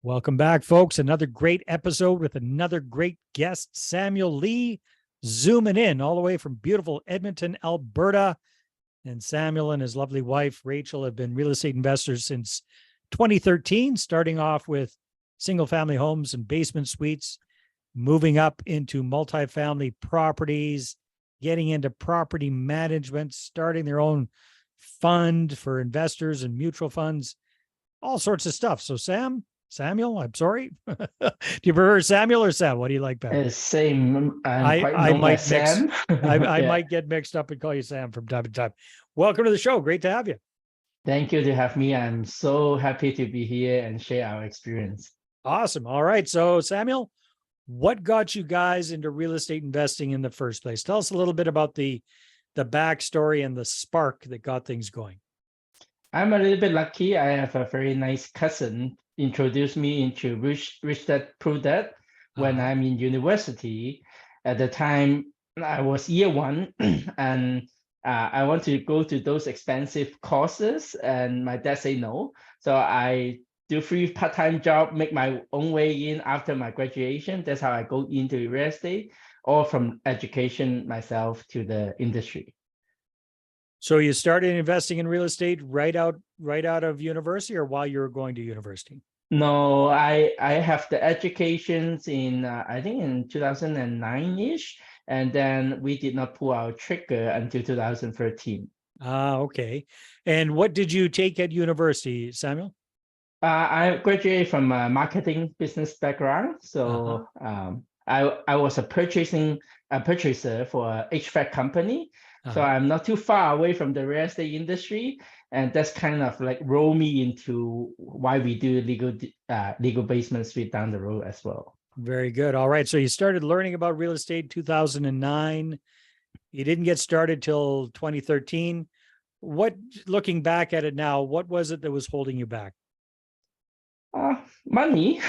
Welcome back, folks. Another great episode with another great guest, Samuel Lee, zooming in all the way from beautiful Edmonton, Alberta. And Samuel and his lovely wife, Rachel, have been real estate investors since 2013, starting off with single family homes and basement suites, moving up into multifamily properties, getting into property management, starting their own fund for investors and mutual funds, all sorts of stuff. So, Samuel, I'm sorry. Do you prefer Samuel or Sam? What do you like better? Same. I'm I quite I known might as mix. Sam. I Yeah. might get mixed up and call you Sam from time to time. Welcome to the show. Great to have you. Thank you to have me. I'm so happy to be here and share our experience. Awesome. All right. So, Samuel, what got you guys into real estate investing in the first place? Tell us a little bit about the backstory and the spark that got things going. I'm a little bit lucky. I have a very nice cousin introduced me into Rich Dad Poor Dad when Uh-huh. I'm in university. At the time, I was year one, and I want to go to those expensive courses, and my dad said no. So I do free part-time job, make my own way in after my graduation. That's how I go into real estate, or from education myself to the industry. So you started investing in real estate right out of university or while you were going to university? No, I have the educations in I think in 2009-ish, and then we did not pull our trigger until 2013. Ah, okay. And what did you take at university, Samuel? I graduated from a marketing business background, Uh-huh. so I was a purchaser for a HVAC company. So Uh-huh. I'm not too far away from the real estate industry, and that's kind of like roll me into why we do legal basement suite down the road as well. Very good. All right. So you started learning about real estate 2009. You didn't get started till 2013. What, looking back at it now, what was it that was holding you back? Money.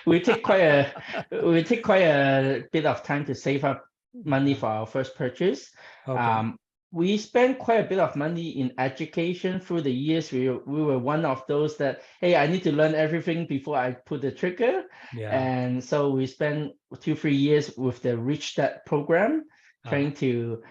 We take quite a bit of time to save up money Uh, for our first purchase. okay. Um, we spent quite a bit of money in education through the years. We were one of those that, hey, I need to learn everything before I put the trigger. Yeah. And so we spent 2, 3 years with the Rich Dad program, Uh-huh. trying to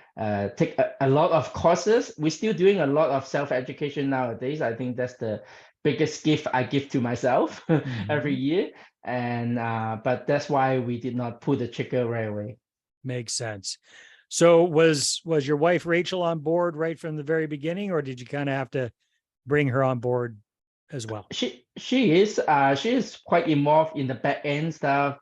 take a lot of courses. We're still doing a lot of self-education nowadays. I think that's the biggest gift I give to myself every Mhm. year. And but that's why we did not pull the trigger right away. Makes sense. So was your wife Rachel on board right from the very beginning, or did you kind of have to bring her on board as well? She is quite involved in the back end stuff,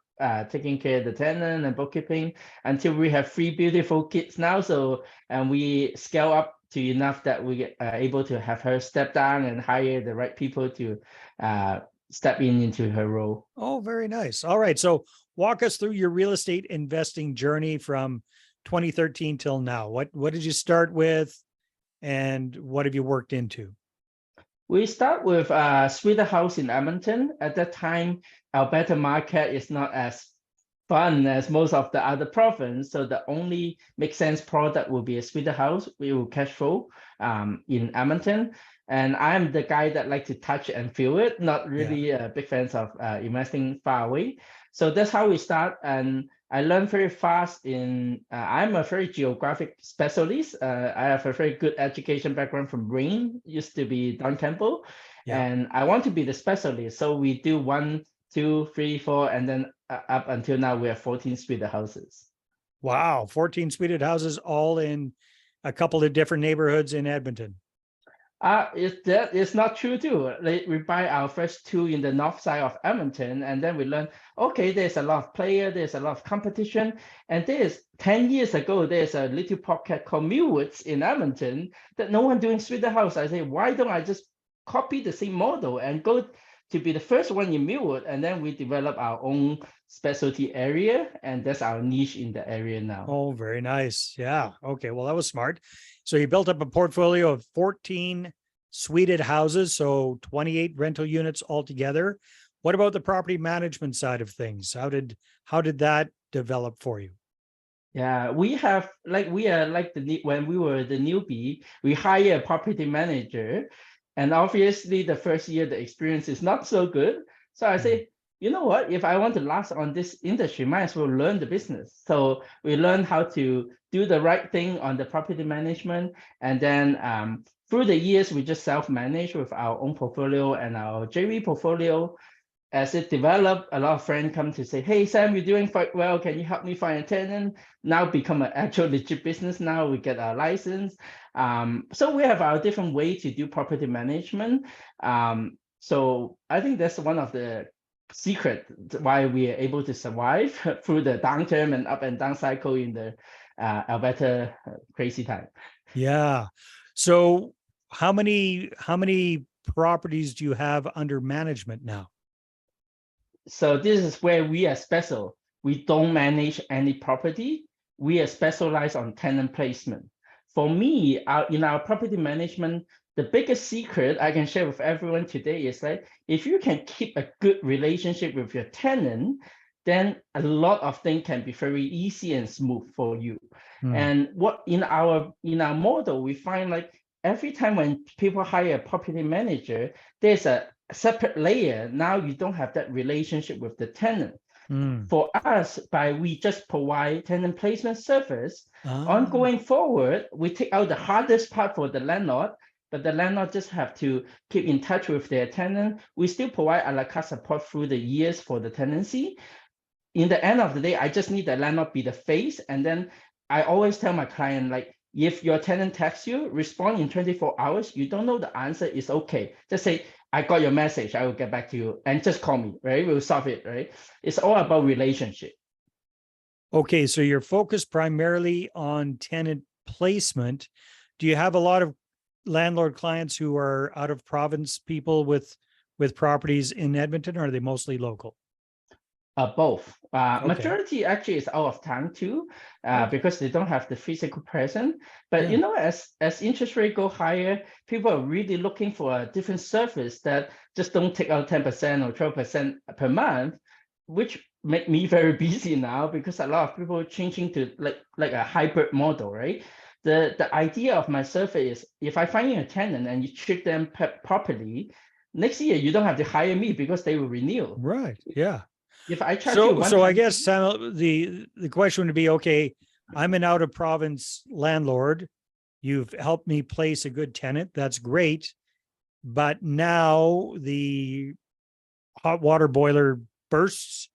taking care of the tenant and bookkeeping until we have three beautiful kids now. So and we scale up to enough that we are able to have her step down and hire the right people to uh, step into her role. Oh, very nice. All right. So walk us through your real estate investing journey from 2013 till now. What did you start with and what have you worked into? We start with Sweeter House in Edmonton. At that time, Alberta market is not as fun as most of the other province. So the only make sense product will be a Sweeter House. We will cash flow in Edmonton. And I'm the guy that like to touch and feel it, not Yeah. really a big fans of investing far away. So that's how we start. And I learned very fast I'm a very geographic specialist. I have a very good education background from Rain, used to be Don Campbell, Yeah. and I want to be the specialist. So we do 1, 2, 3, 4, and then up until now we have 14 suite houses. Wow. 14 suited houses all in a couple of different neighborhoods in Edmonton. It's not true too. Like, we buy our first two in the north side of Edmonton, and then we learn, okay, there's a lot of player, there's a lot of competition. And there's 10 years ago, there's a little pocket called Millwoods in Edmonton that no one doing suite house. I say, why don't I just copy the same model and go to be the first one in Millwood? And then we develop our own specialty area, and that's our niche in the area now. Oh, very nice. Yeah. Okay. Well, that was smart. So you built up a portfolio of 14 suited houses, so 28 rental units altogether. What about the property management side of things? How did that develop for you? Yeah, we are like when we were the newbie, we hire a property manager, and obviously the first year the experience is not so good. So I Mhm. say, you know what? If I want to last on this industry, might as well learn the business. So we learn how to do the right thing on the property management. And then through the years, we just self-manage with our own portfolio and our JV portfolio. As it developed, a lot of friends come to say, hey, Sam, you're doing quite well. Can you help me find a tenant? Now become an actual legit business. Now we get our license. So we have our different way to do property management. So I think that's one of the secret why we are able to survive through the downturn and up and down cycle in the Alberta crazy time. Yeah. So how many properties do you have under management now? So this is where we are special. We don't manage any property. We are specialized on tenant placement. For me, in our property management, the biggest secret I can share with everyone today is that if you can keep a good relationship with your tenant, then a lot of things can be very easy and smooth for you. And what in our model, we find like every time when people hire a property manager, there's a separate layer. Now you don't have that relationship with the tenant. For us, we just provide tenant placement service. Ongoing forward, we take out the hardest part for the landlord, but the landlord just have to keep in touch with their tenant. We still provide a la carte support through the years for the tenancy. In the end of the day, I just need the landlord be the face. And then I always tell my client, like, if your tenant texts you, respond in 24 hours. You don't know the answer, it's okay. Just say, I got your message, I will get back to you, and just call me, right? We'll solve it, right? It's all about relationship. Okay, so you're focused primarily on tenant placement. Do you have a lot of landlord clients who are out of province people with properties in Edmonton, or are they mostly local? Both. Okay. Majority actually is out of town too, Okay. because they don't have the physical presence. But Yeah. you know, as interest rate go higher, people are really looking for a different service that just don't take out 10% or 12% per month, which make me very busy now because a lot of people are changing to like a hybrid model, right? The idea of my service is if I find you a tenant and you treat them properly, next year you don't have to hire me because they will renew. Right. Yeah. If I charge you one So I time, guess Samuel, the question would be, okay, I'm an out of province landlord. You've helped me place a good tenant. That's great. But now the hot water boiler bursts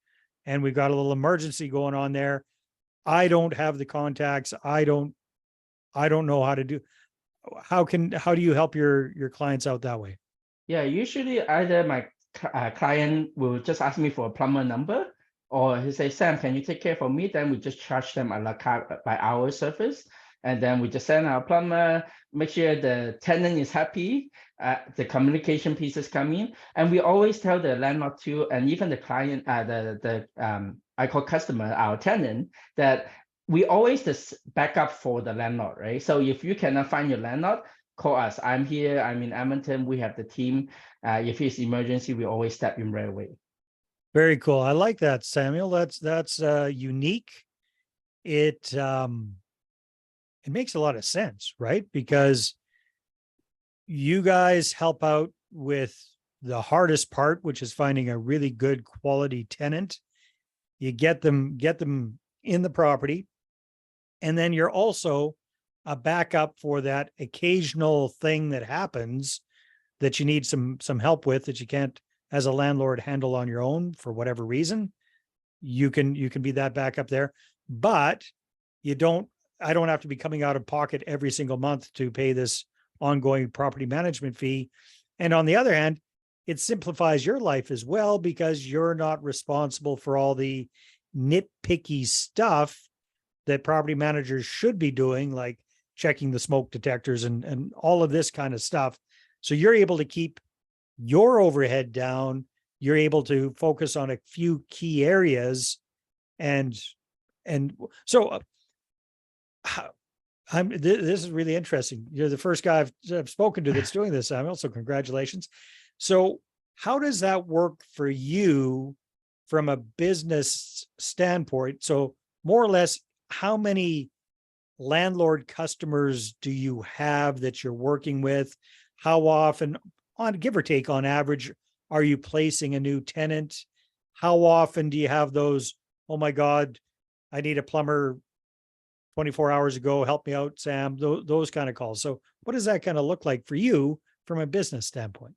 and we've got a little emergency going on there. I don't have the contacts. I don't know how to do. How do you help your clients out that way? yeah, usually either my client will just ask me for a plumber number, or he say, Sam, can you take care for me? Then we just charge them a la carte by hour service. And then we just send our plumber, make sure the tenant is happy, the communication pieces come in. And we always tell the landlord too, and even the client, I call customer, our tenant, that we always just back up for the landlord, right? So if you cannot find your landlord, call us. I'm here. I'm in Edmonton. We have the team. If it's emergency, we always step in right away. Very cool. I like that, Samuel. That's unique. It makes a lot of sense, right? Because you guys help out with the hardest part, which is finding a really good quality tenant. You get them in the property, and then you're also a backup for that occasional thing that happens that you need some help with that you can't, as a landlord, handle on your own for whatever reason. You can be that backup there, but I don't have to be coming out of pocket every single month to pay this ongoing property management fee. And on the other hand, it simplifies your life as well because you're not responsible for all the nitpicky stuff that property managers should be doing, like checking the smoke detectors and all of this kind of stuff. So you're able to keep your overhead down. You're able to focus on a few key areas. And so this is really interesting. You're the first guy I've spoken to that's doing this, Samuel. So congratulations. So how does that work for you from a business standpoint? So more or less, how many landlord customers do you have that you're working with? How often, on give or take on average, are you placing a new tenant? how often do you have those, oh my God, I need a plumber 24 hours ago, help me out, Sam, those kind of calls. So what does that kind of look like for you from a business standpoint?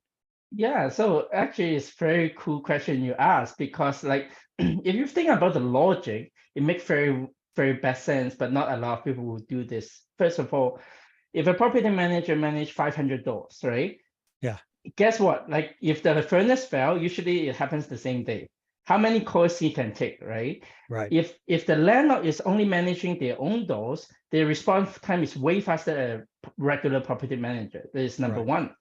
Yeah, so actually it's very cool question you asked, because like if you think about the logic, it makes very bad sense, but not a lot of people will do this. First of all, if a property manager manage 500 doors, right? Yeah. Guess what? Like if the furnace fell, usually it happens the same day. How many calls he can take, right? Right. If the landlord is only managing their own doors, their response time is way faster than a regular property manager. That is number Right. one.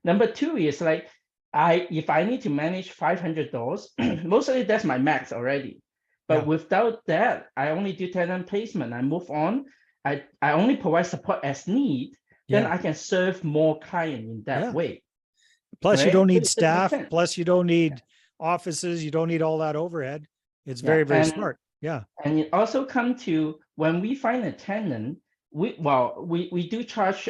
Number two is like if I need to manage 500 doors, mostly that's my max already. But Yeah. without that, I only do tenant placement. I move on. I only provide support as need. Then Yeah. I can serve more client in that Yeah. way, Plus you right? don't So need it just makes staff. sense. Plus you don't need offices. You don't need all that overhead. It's Yeah, very, very smart. Yeah. and it also come to when we find a tenant, we do charge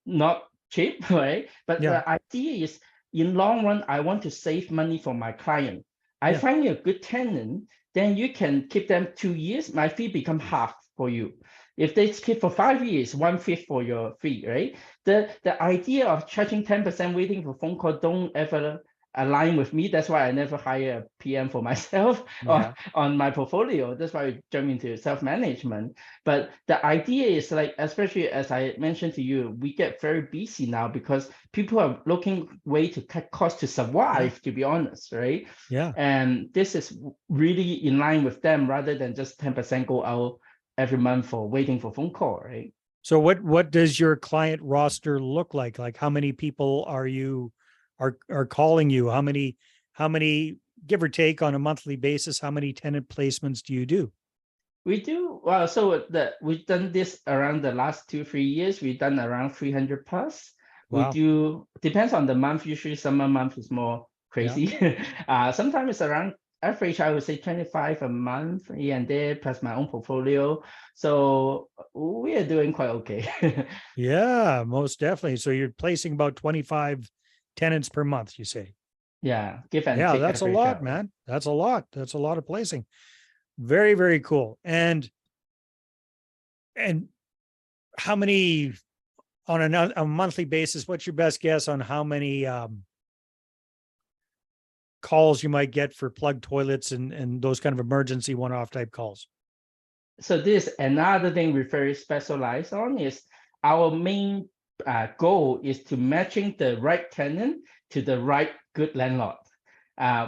not cheap, right? But Yeah. the idea is in long run, I want to save money for my client. I Yeah. find you a good tenant, then you can keep them 2 years, my fee become half for you. If they keep for 5 years, 1/5 for your fee, right? The idea of charging 10% waiting for phone call don't ever align with me. That's why I never hire a PM for myself Yeah. on my portfolio. That's why I jump into self-management. But the idea is like, especially as I mentioned to you, we get very busy now because people are looking way to cut costs to survive, to be honest, right? Yeah. And this is really in line with them rather than just 10% go out every month for waiting for phone call, right? So what does your client roster look like? Like how many people are calling you? How many give or take on a monthly basis? How many tenant placements do you do? We do well. So we've done this around the last 2 3 years. We've done around 300 plus. We Wow. do depends on the month. Usually, summer month is more Yeah. crazy. Sometimes it's around average. I would say 25 a month here and there, plus my own portfolio. So we are doing quite okay. Yeah, most definitely. So you're placing about 25 tenants per month, you say? Yeah, give and Yeah, take that's a average lot, out. man. That's a lot. That's a lot of placing. Very, very cool. And how many on a monthly basis, what's your best guess on how many calls you might get for plugged toilets and those kind of emergency one-off type calls? So this another thing we very specialize on is our main goal is to matching the right tenant to the right good landlord.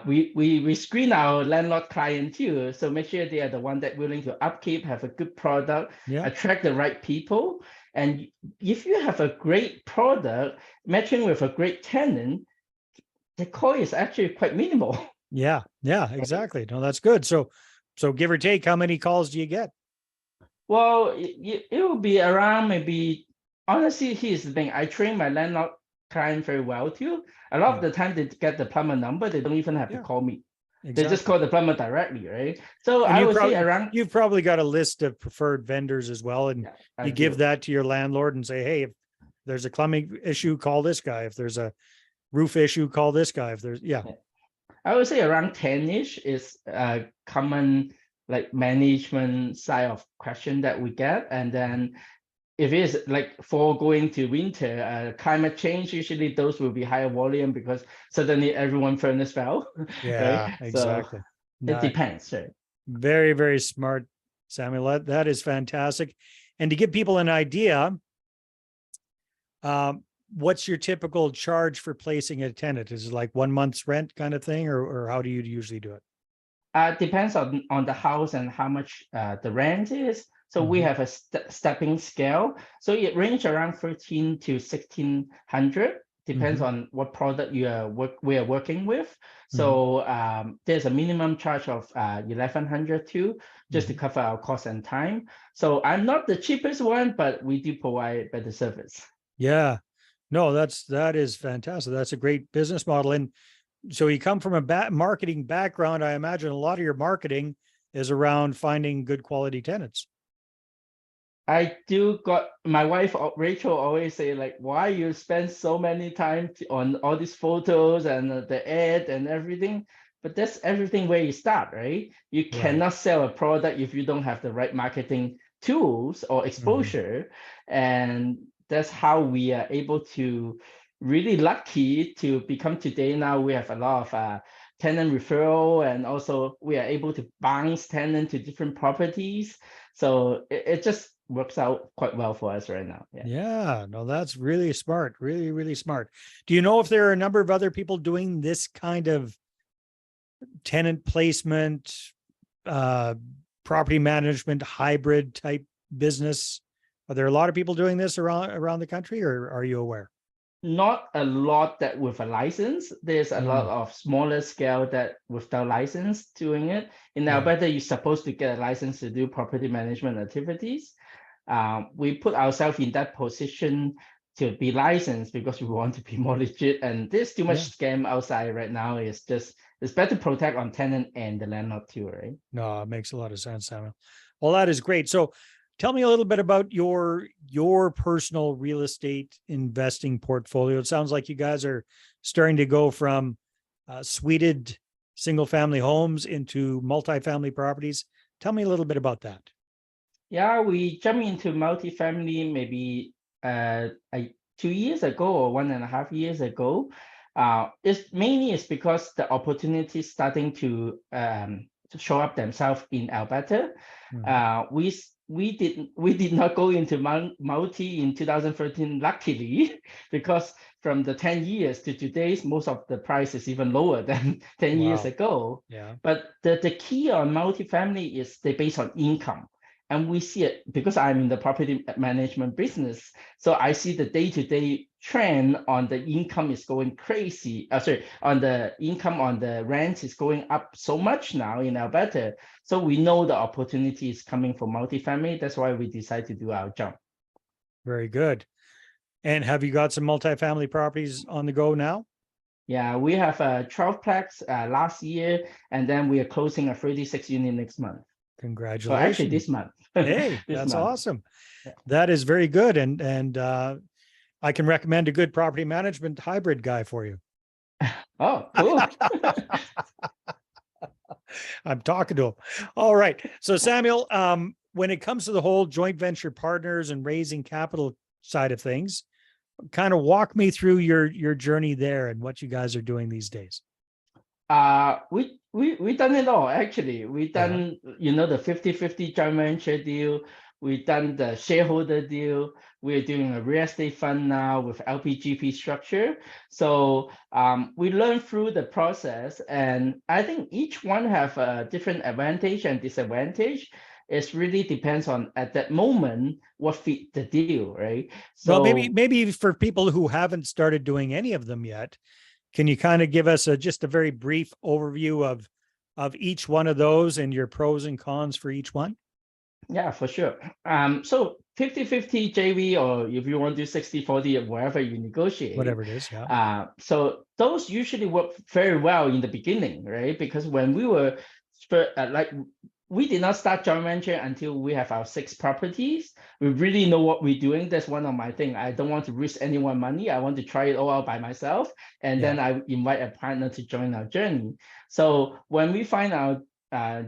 We screen our landlord client too, so make sure they are the one that willing to upkeep, have a good product, Yeah. attract the right people. And if you have a great product matching with a great tenant, the call is actually quite minimal. Yeah. Yeah, exactly. No, that's good. So give or take, how many calls do you get? Well, it will be around maybe, honestly, here's the thing. I train my landlord client very well too. A lot of Yeah. the time they get the plumber number, they don't even have to Yeah, call me. They just exactly. call the plumber directly, right? So And I would say around, you've probably got a list of preferred vendors as well. And yeah, I you give do. that to your landlord and say, hey, if there's a plumbing issue, call this guy. If there's a roof issue, call this guy. If there's, yeah. Yeah. I would say around 10-ish is a common like management side of question that we get. And then if it's like for going to winter, climate change, usually those will be higher volume because suddenly everyone furnace fell, right? Yeah, So exactly. it No, depends, right? very, very smart, Samuel. That is fantastic. And to give people an idea, what's your typical charge for placing a tenant? Is it like 1 month's rent kind of thing, or how do you usually do it? Depends on the house and how much the rent is. So we Mhm. have a stepping scale. So it range around 13 to 1600. Depends Mhm. on what product we are working with. Mhm. So there's a minimum charge of 1100 too, just to Mhm. cover our cost and time. So I'm not the cheapest one, but we do provide better service. Yeah. No, that is fantastic. That's a great business model. And so you come from a marketing background. I imagine a lot of your marketing is around finding good quality tenants. I do got my wife Rachel always say like, why you spend so many time on all these photos and the ad and everything. but that's everything where you start, right? You Right. cannot sell a product if you don't have the right marketing tools or exposure. And that's how we are able to really lucky to become today. Now we have a lot of tenant referral, and also we are able to bounce tenant to different properties. So it just works out quite well for us right now. Yeah. Yeah, no, that's really smart. Really, really smart. Do you know if there are a number of other people doing this kind of tenant placement, uh, property management, hybrid type business? Are there a lot of people doing this around the country, or are you aware? Not a lot that with a license. There's a lot Mm, of smaller scale that without license doing it. In yeah. Alberta, you're supposed to get a license to do property management activities. We put ourselves in that position to be licensed because we want to be more legit. And there's too much Yeah. scam outside right now. It's better to protect on tenant and the landlord too, right? No, it makes a lot of sense, Samuel. Well, that is great. So tell me a little bit about your personal real estate investing portfolio. It sounds like you guys are starting to go from suited single family homes into multifamily properties. Tell me a little bit about that. Yeah, we jumped into multifamily maybe 2 years ago or 1.5 years ago. It's mainly is because the opportunities starting to show up themselves in Alberta. Mhm. We did not go into multi in 2013, luckily, because from the 10 years to today's, most of the price is even lower than 10 years Wow. ago. Yeah. But the key on multifamily is they based on income. And we see it because I'm in the property management business. So I see the day-to-day trend on the income is going crazy. Sorry, on the income on the rent is going up so much now in Alberta. So we know the opportunity is coming for multifamily. That's why we decide to do our jump. Very good. And have you got some multifamily properties on the go now? Yeah, we have a 12-plex last year, and then we are closing a 36 unit next month. So actually Congratulations. this month, Hey, this that's month. awesome. Yeah. That is very good. And I can recommend a good property management hybrid guy for you. Oh, cool. I'm talking to him. All right. So Samuel, when it comes to the whole joint venture partners and raising capital side of things, kind of walk me through your journey there and what you guys are doing these days. We done it all actually. We Yeah. done, the 50/50 joint venture deal. We done the shareholder deal. We're doing a real estate fund now with LPGP structure. So we learn through the process, and I think each one have a different advantage and disadvantage. It really depends on at that moment what fit the deal, right? Well, maybe So maybe for people who haven't started doing any of them yet, can you kind of give us just a very brief overview of each one of those and your pros and cons for each one? yeah, for sure. So 50/50 JV, or if you want to do 60/40, or wherever you negotiate. Whatever it is. Yeah. So those usually work very well in the beginning, right? Because when we were like we did not start joint venture until we have our 6 properties. We really know what we're doing. That's one of my thing. I don't want to risk anyone money. I want to try it all out by myself, and Yeah. then I invite a partner to join our journey. So when we find our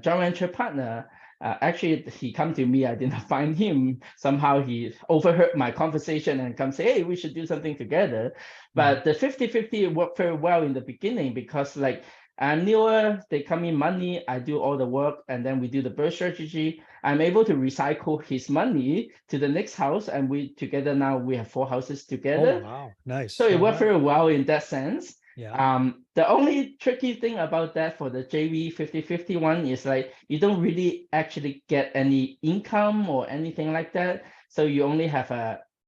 joint venture partner, actually, he come to me. I did not find him. Somehow he overheard my conversation and come say, "Hey, we should do something together." Mhm. But the 50/50 worked very well in the beginning because like I'm newer, they come in money, I do all the work, and then we do the birth strategy. I'm able to recycle his money to the next house, and we together now we have 4 houses Oh, together. wow. So Nice. it All worked right. very well in that sense. Yeah. The only tricky thing about that for the JV 50/50 one is like you don't really actually get any income or anything like that. So you only have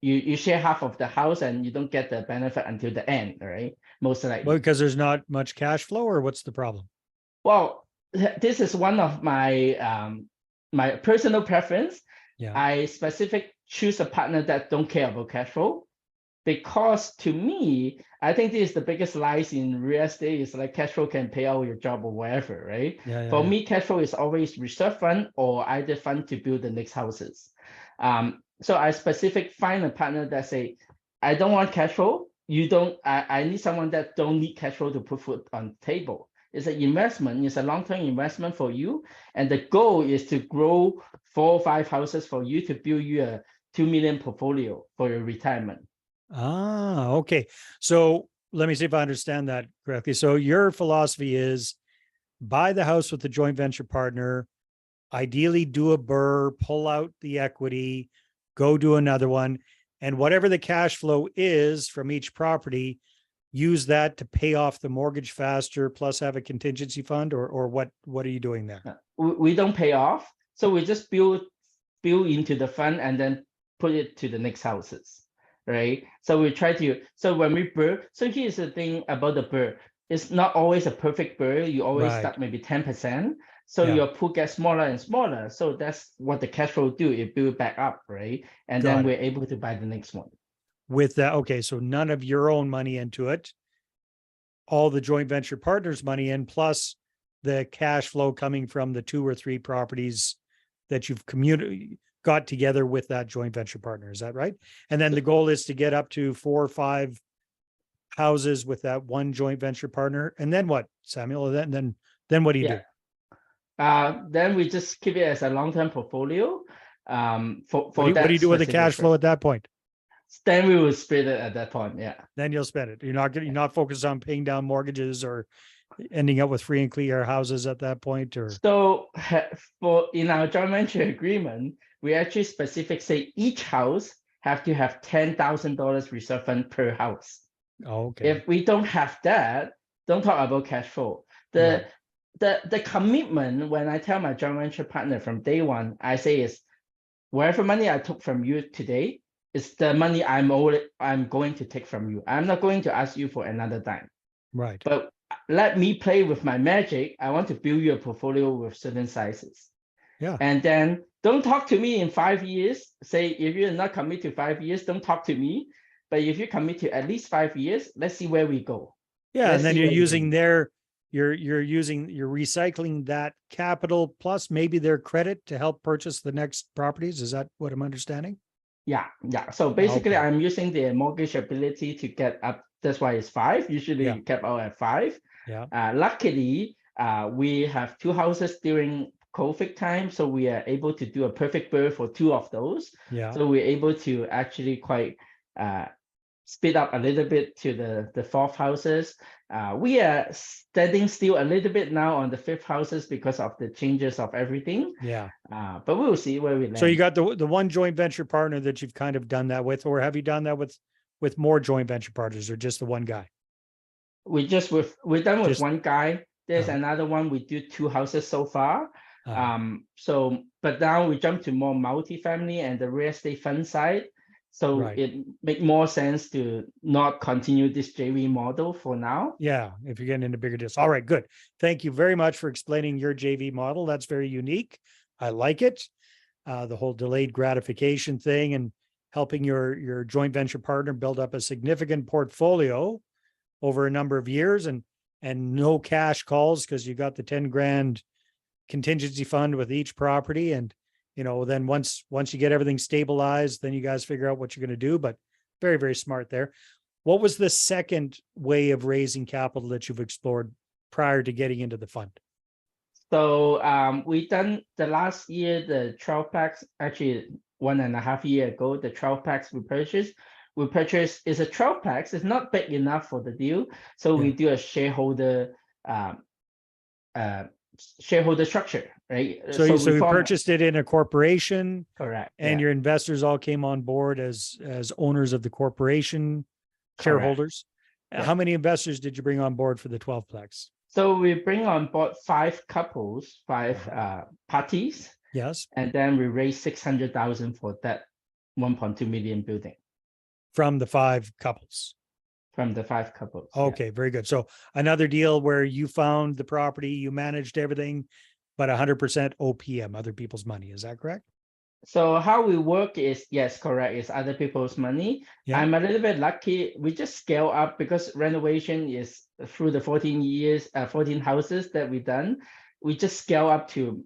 you share half of the house and you don't get the benefit until the end, right? Most Well, likely. because there's not much cash flow, or what's the problem? Well, this is one of my personal preference. Yeah. I specific choose a partner that don't care about cash flow. Because to me, I think this is the biggest lies in real estate is like cash flow can pay out your job or whatever, right? Yeah. Yeah. For Yeah. me, cash flow is always reserve fund or either fund to build the next houses. So I specific find a partner that say, I don't want cash flow. You don't. I need someone that don't need cash flow to put food on the table. It's an investment. It's a long-term investment for you. And the goal is to grow 4 or 5 houses for you to build you a 2 million portfolio for your retirement. Ah, okay. So let me see if I understand that correctly. So your philosophy is buy the house with the joint venture partner, ideally do a BRRRR, pull out the equity, go do another one, and whatever the cash flow is from each property, use that to pay off the mortgage faster, plus have a contingency fund, or what are you doing there? We don't pay off, so we just build into the fund and then put it to the next houses, right? So we try to, so when we BRRRR, so here's the thing about the BRRRR. It's not always a perfect BRRRR. You always Right. start maybe 10%. So Yeah. your pool gets smaller and smaller. So that's what the cash flow do. It build back up, right? And Got then it. we're able to buy the next one. With that, okay, so none of your own money into it, all the joint venture partners' money in, plus the cash flow coming from the 2 or 3 properties that you've got together with that joint venture partner. Is that right? And then the goal is to get up to 4 or 5 houses with that one joint venture partner. And then what, Samuel? Then what do you do? Then we just keep it as a long-term portfolio. For What do you do with the cash flow at that point? Then we will split it at that point. Yeah. Then you'll spend it. You're not focused on paying down mortgages or ending up with free and clear houses at that point, or So for in our joint venture agreement, we actually specific say each house have to have $10,000 reserve fund per house. okay. If we don't have that, don't talk about cash flow. The commitment when I tell my joint venture partner from day one, I say is whatever money I took from you today is the money I'm going to take from you. I'm not going to ask you for another dime. Right. But let me play with my magic. I want to build you a portfolio with certain sizes. Yeah. And then don't talk to me in 5 years. Say if you're not commit to 5 years, don't talk to me. But if you commit to at least 5 years, let's see where we go. Yeah. And then you're recycling that capital plus maybe their credit to help purchase the next properties. Is that what I'm understanding? Yeah. So basically, Okay. I'm using the mortgage ability to get up. That's why it's 5. Usually you cap out at 5. Yeah. Luckily, we have 2 houses during COVID time, so we are able to do a perfect BRRRR for 2 of those. Yeah. So we're able to actually quite speed up a little bit to the 4th houses. We are standing still a little bit now on the 5th houses because of the changes of everything. Yeah. But we'll see where we land. So you got the one joint venture partner that you've kind of done that with, or have you done that with more joint venture partners, or just the one guy? We're done with one guy. There's another one. We do 2 houses so far. But now we jump to more multifamily and the real estate fund side. So it make more sense to not continue this JV model for now. Yeah, if you're getting into bigger deals. All right, good. Thank you very much for explaining your JV model. That's very unique. I like it. The whole delayed gratification thing and helping your joint venture partner build up a significant portfolio over a number of years and no cash calls because you got the 10 grand contingency fund with each property. And, then once you get everything stabilized, then you guys figure out what you're going to do, but very, very smart there. What was the second way of raising capital that you've explored prior to getting into the fund? So we done the last year, the 12 packs, actually 1.5 years ago, the 12 packs we purchased is a 12 packs. It's not big enough for the deal. So we do a shareholder structure, right? So you purchased it in a corporation. Correct. And your investors all came on board as owners of the corporation, shareholders. How many investors did you bring on board for the 12plex? So we bring on board 5 couples, 5 parties. Yes. And then we raise 600,000 for that 1.2 million building. From the 5 couples. From the 5 couples. Okay, very good. So another deal where you found the property, you managed everything, but 100% OPM, other people's money. Is that correct? So how we work is, yes, correct. It's other people's money. Yeah. I'm a little bit lucky. We just scale up because renovation is through the 14 houses that we've done. We just scale up to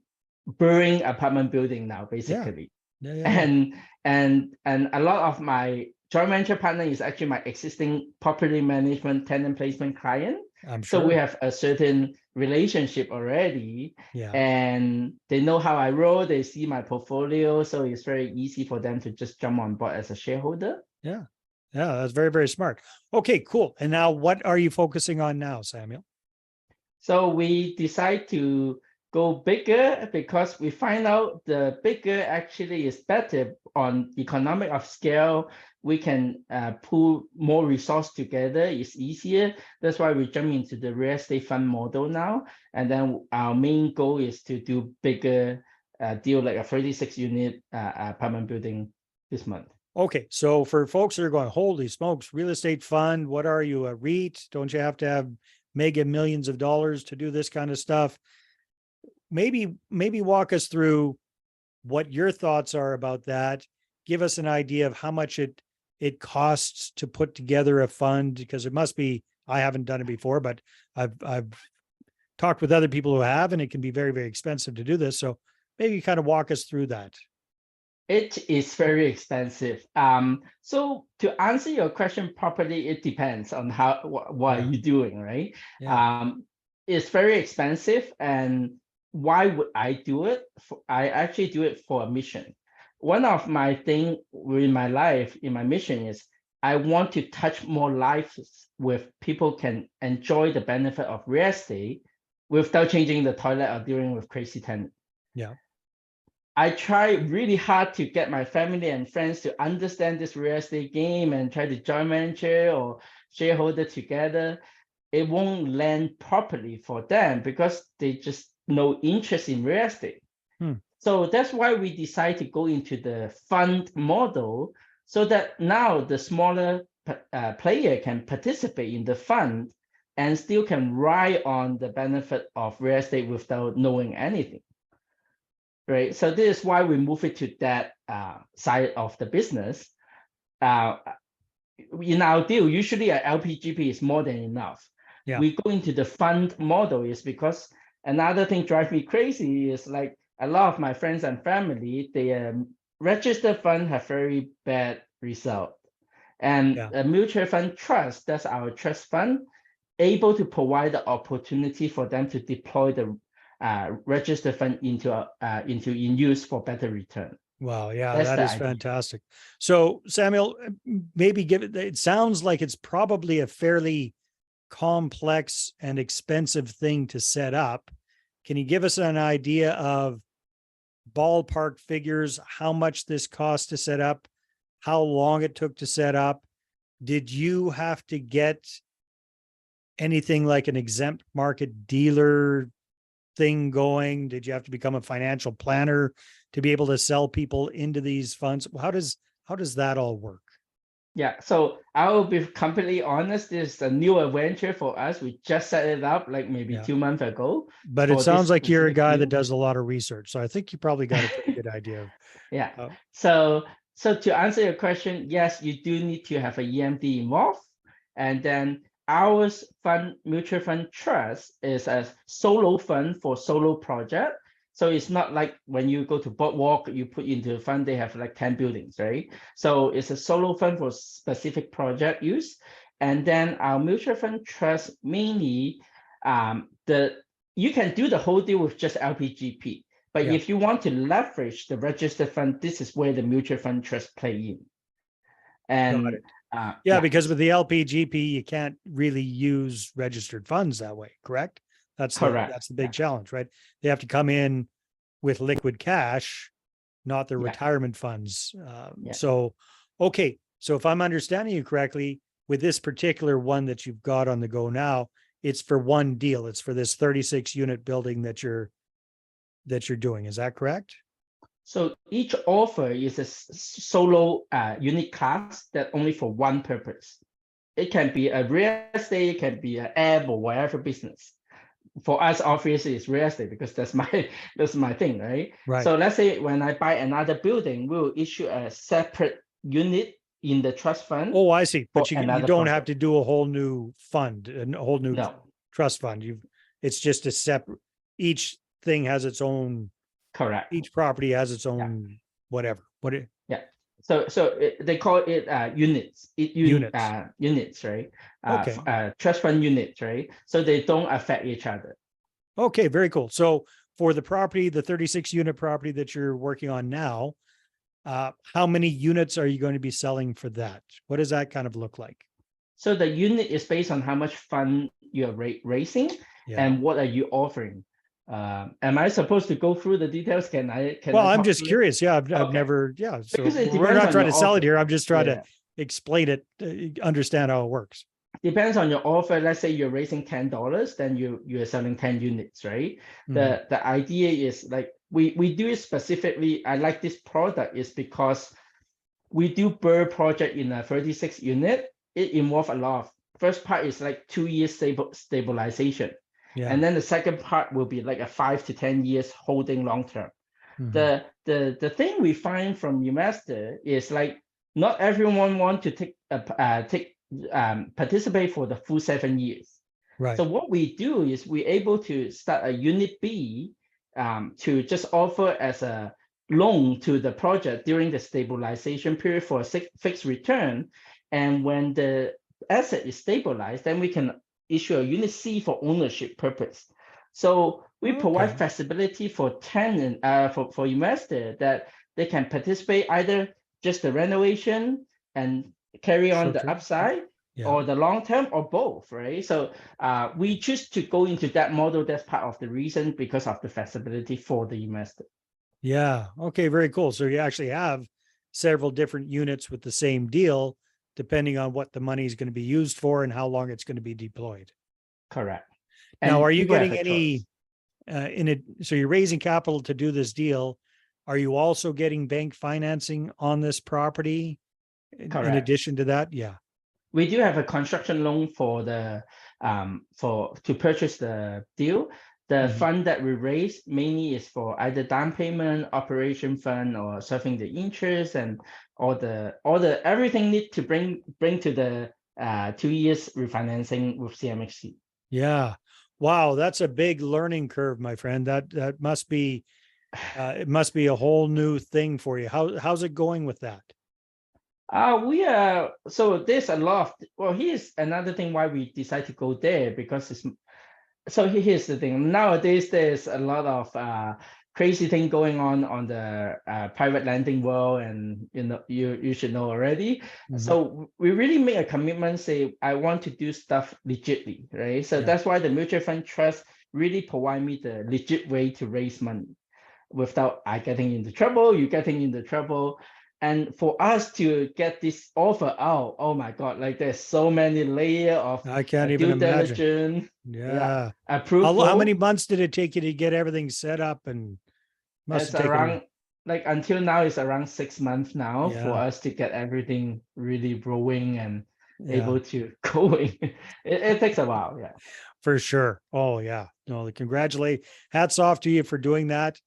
building apartment building now, basically. And a lot of my joint venture partner is actually my existing property management tenant placement client. I'm So we sure. have a certain relationship already, Yeah. and they know how I roll. They see my portfolio, so it's very easy for them to just jump on board as a shareholder. Yeah. Yeah. That's very, very smart. Okay, cool. And now what are you focusing on now, Samuel? So we decide to go bigger because we find out the bigger actually is better on economic of scale. We can pull more resource together. It's easier. That's why we jump into the real estate fund model now. And then our main goal is to do bigger deal like a 36 unit apartment building this month. Okay. So for folks that are going, holy smokes, real estate fund, what are you, a REIT? Don't you have to have mega millions of dollars to do this kind of stuff? Maybe walk us through what your thoughts are about that. Give us an idea of how much it costs to put together a fund, because it must be, I haven't done it before, but I've talked with other people who have, and it can be very, very expensive to do this. So maybe kind of walk us through that. It is very expensive. So to answer your question properly, it depends on how what are Yeah. you doing, right? Yeah. It's very expensive, and why would I do it? I actually do it for a mission. One of my thing in my life, in my mission is I want to touch more lives with people can enjoy the benefit of real estate without changing the toilet or dealing with crazy tenants. Yeah. I try really hard to get my family and friends to understand this real estate game and try to joint venture or shareholder together. It won't land properly for them because they just no interest in real estate. Hmm. So that's why we decide to go into the fund model so that now the smaller player can participate in the fund and still can ride on the benefit of real estate without knowing anything. Right. So this is why we move it to that side of the business. In our deal, usually a LPGP is more than enough. Yeah. We go into the fund model is because another thing drives me crazy is like a lot of my friends and family, they registered fund have very bad result. And Yeah. a mutual fund trust, that's our trust fund, able to provide the opportunity for them to deploy the registered fund into in use for better return. Wow. Yeah, That's that the is idea. fantastic. So Samuel, maybe it sounds like it's probably a fairly complex and expensive thing to set up. Can you give us an idea of ballpark figures, how much this cost to set up, how long it took to set up? Did you have to get anything like an exempt market dealer thing going? Did you have to become a financial planner to be able to sell people into these funds? How does that all work? Yeah, so I will be completely honest. This is a new adventure for us. We just set it up like maybe Yeah. 2 months ago But it for this sounds like you're a specific guy that deal. does a lot of research. So I think you probably got a pretty good idea of Yeah. how. So to answer your question, yes, you do need to have a EMD involved. And then our fund, mutual fund trust, is a solo fund for solo project. So it's not like when you go to Boardwalk, you put into a fund, they have like 10 buildings, right? So it's a solo fund for specific project use. And then our mutual fund trust mainly, you can do the whole deal with just LPGP. But Yeah. if you want to leverage the registered fund, this is where the mutual fund trust play in. Got And it. Yeah, yeah, because with the LPGP, you can't really use registered funds that way, correct? correct. That's the big challenge, right? They have to come in with liquid cash, not their Yeah, retirement funds. yeah. Okay. So if I'm understanding you correctly, with this particular one that you've got on the go now, it's for one deal. It's for this 36 unit building that you're doing. Is that correct? So each offer is a solo unique class that only for one purpose. It can be a real estate, it can be an app or whatever business. For us, obviously, it's real estate because that's my that's my thing, right? Right. So let's say when I buy another building, we'll issue a separate unit in the trust fund Oh, I see. for But you another don't have project. to do a whole new fund and a whole new No, trust fund. It's just a separate, each thing has its own, correct. each property has its Yeah, own whatever. yeah. They call it units, Units. units, right? Okay. Trust fund units, right? So they don't affect each other. Okay, very cool. So for the property, the 36 unit property that you're working on now, how many units are you going to be selling for that? What does that kind of look like? So the unit is based on how much fund you are raising Yeah. and what are you offering. Am I supposed to go through the details? Can Well, I I'm talk just through it? curious. Yeah, I've Okay, never, yeah. So because it we're depends not on trying your to sell it offer. here. I'm just trying to Yeah, explain it, understand how it works. depends on your offer. Let's say you're raising $10, then you're selling 10 units, right? Mhm. The idea is like we do it specifically. I like this product is because we do BRRRR project in a 36 unit. It involves a lot of, first part is like 2 years stabilization. Yeah. And then the second part will be like a 5 to 10 years holding long term. Mhm. The thing we find from investor is like not everyone want to participate for the full 7 years. Right. So what we do is we're able to start a unit B to just offer as a loan to the project during the stabilization period for a fixed return. And when the asset is stabilized, then we can issue a unit C for ownership purpose. So we provide Okay. flexibility for tenant, for investor that they can participate either just the renovation and carry on Short the term. upside, Yeah. or the long term, or both, right? So we choose to go into that model. That's part of the reason, because of the flexibility for the investor. Yeah. Okay. Very cool. So you actually have several different units with the same deal, depending on what the money is going to be used for and how long it's going to be deployed. Correct. Now, And are you people have getting a any choice. in it? So you're raising capital to do this deal. Are you also getting bank financing on this property in Correct. addition to that? Yeah. We do have a construction loan for the for to purchase the deal. The Mhm. fund that we raise mainly is for either down payment, operation fund, or serving the interest, and all the everything need to bring to the 2 years refinancing with CMHC. Yeah. Wow, that's a big learning curve, my friend. That must be it must be a whole new thing for you. How's it going with that? We are so there's a lot of, well, here's another thing why we decide to go there, because it's, so here's the thing. Nowadays, there's a lot of crazy thing going on the private lending world, and you should know already. Mhm. So we really make a commitment, say I want to do stuff legitly, right? So Yeah. that's why the mutual fund trust really provide me the legit way to raise money without I getting into trouble, you getting into trouble. And for us to get this offer out, oh my God, like there's so many layer of I can't even due imagine. diligence, yeah, Yeah. How many approval. months did it take you to get everything set up? And must It's have taken, around, like until now, it's around 6 months now for yeah, us to get everything really rolling and yeah, able to going. It takes a while, yeah. for sure. Oh yeah. No, congratulate. Hats off to you for doing that.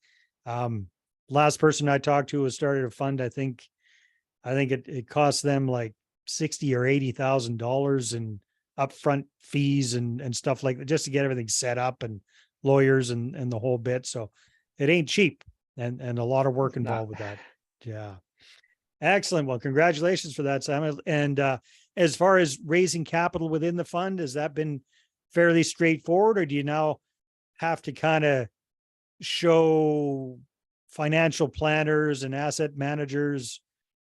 Um, last person I talked to was started a fund. I think it cost them like 60 or $80,000 in upfront fees and stuff like that just to get everything set up and lawyers and the whole bit. So it ain't cheap and a lot of work It's involved not. with that. Yeah. Excellent. Well, congratulations for that, Samuel. And as far as raising capital within the fund, has that been fairly straightforward, or do you now have to kind of show financial planners and asset managers?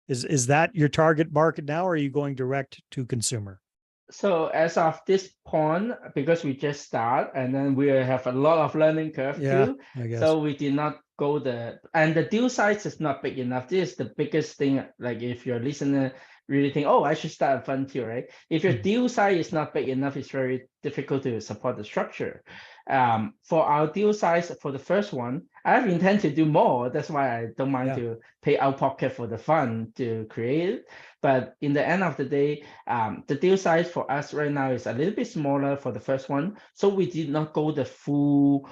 Is that your target market now, or are you going direct to consumer? So as of this point, because we just start, and then we have a lot of learning curve Yeah, too, I guess. so we did not go and the deal size is not big enough. This is the biggest thing. Like if your listener really think, oh, I should start a fund too, right? If your Mhm. deal size is not big enough, it's very difficult to support the structure. For our deal size for the first one, I have intent to do more. That's why I don't mind Yeah. to pay out pocket for the fund to create it. But in the end of the day, the deal size for us right now is a little bit smaller for the first one. So we did not go the full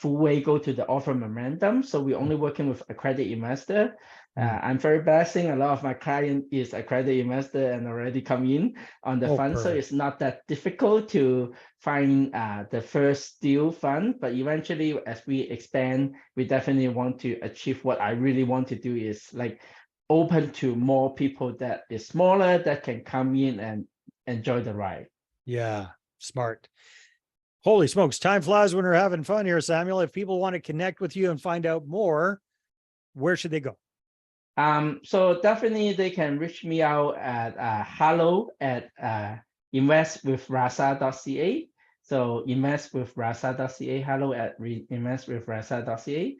way, go to the offer momentum. So we're only working with accredited investor. Mm. I'm very blessing. A lot of my client is accredited investor and already come in on the Oh, fund. So perfect. it's not that difficult to find the first deal fund. But eventually, as we expand, we definitely want to achieve what I really want to do is like open to more people that is smaller that can come in and enjoy the ride. Yeah, smart. Holy smokes, time flies when we're having fun here, Samuel. If people want to connect with you and find out more, where should they go? So definitely they can reach me out at hello at investwithrasa.ca. So investwithrasa.ca, hello at investwithrasa.ca.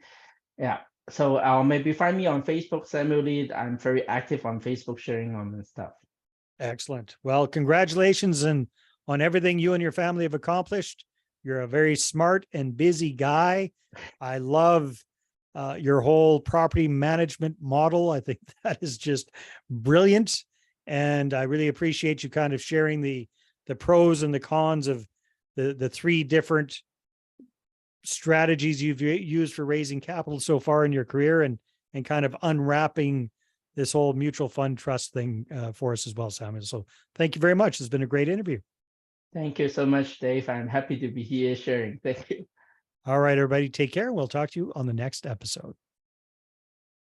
Yeah. So maybe find me on Facebook, Samuel Lee. I'm very active on Facebook, sharing on and stuff. Excellent. Well, congratulations and on everything you and your family have accomplished. You're a very smart and busy guy. I love your whole property management model. I think that is just brilliant. And I really appreciate you kind of sharing the pros and the cons of the three different strategies you've used for raising capital so far in your career, and kind of unwrapping this whole mutual fund trust thing for us as well, Samuel. So thank you very much. It's been a great interview. Thank you so much, Dave. I'm happy to be here sharing. Thank you. All right, everybody, take care. We'll talk to you on the next episode.